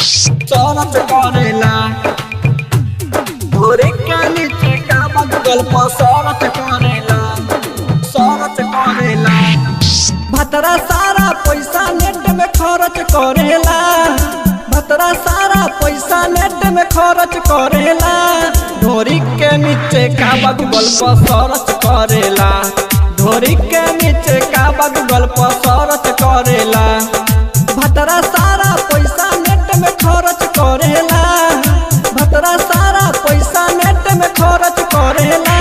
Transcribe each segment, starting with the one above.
सरच करेला ढोरी के नीचे काबा गूगल पर सरच करेला भतरा सारा पैसा नेट में खर्च करेला भतरा सारा पैसा नेट में खर्च करेला ढोरी के नीचे काबा गूगल पर सर्च करेला ढोरी के नीचे काबा गूगल पर सर्च करेला भतरा सारा पैसा नेट में खर्च करेला भतरा सारा पैसा नेट में खर्च करेला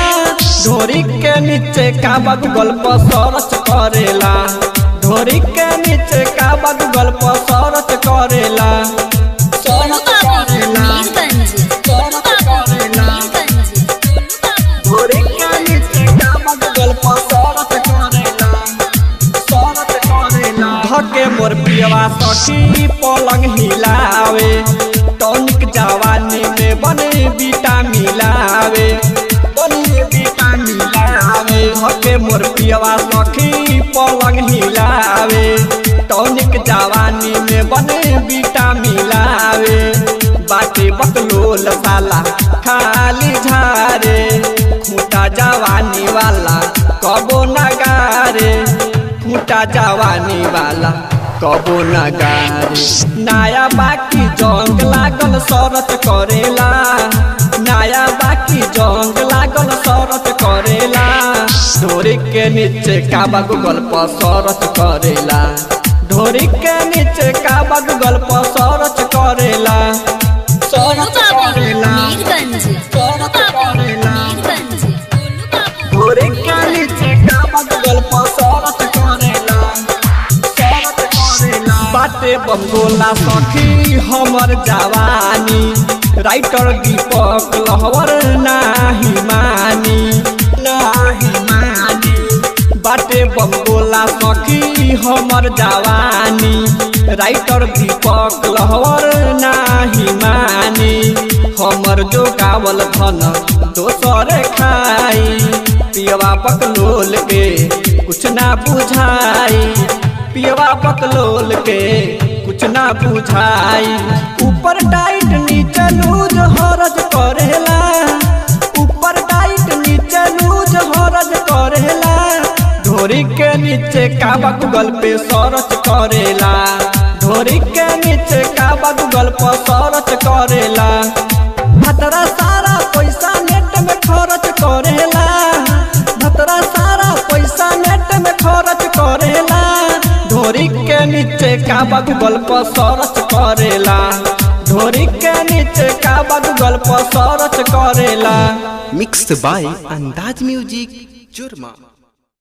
ढोरी के नीचे काबा गूगल पर सर्च करेला ढोरी के नीचे काबा गूगल पर सर्च करेला ढोरी के नीचे काबा गूगल पर सर्च करेला धके मोर पियवा सखी पलंग हिलावे टॉनिक जवानी में बने बीटा मिलावे धके मोर पियवा सखी पलंग हिलावे टॉनिक जवानी में बने बीटा मिलावे बाटे बकलोल साला खाली झारे खूटा जवानी वाला कबो नगारे खूटा जवानी वाला कबो नगारे नया बाकी जंग लागल सरच करेला नया बाकी जंग लागल सरच करेला ढोरी के नीचे काबा गूगल पर सर्च करेला ढोरी के नीचे काबा गूगल पर सर्च करेला ढोरी के नीचे काबा गूगल पर सर्च करेला बाटे बंगोला सखी हमर जवानी राइटर दीपक लहवर नाही मानी बाटे बंगोला सखी हमर जवानी राइटर दीपक लहवर नाही मानी हमर जो गावल धन दोसर खाई पियवा बकलोल के कुछ ना बुझाई पियवा बकलोल के कुछ ना बुझाई ऊपर टाइट नीचे लूज हरज करेला ऊपर टाइट नीचे लूज हरज करेला ढोरी के नीचे काबा गूगल पे सर्च करेला ढोरी के नीचे काबा गूगल पर सर्च करेला भतरा सारा पैसा नेट में खर्च करेला भतरा सारा पैसा नेट में खर्च करेला ढोरी के नीचे काबा गूगल पर सर्च करेला ढोरी के नीचे काबा गूगल पर सर्च करेला मिक्स्ड बाय अंदाज म्यूजिक जुर्मा।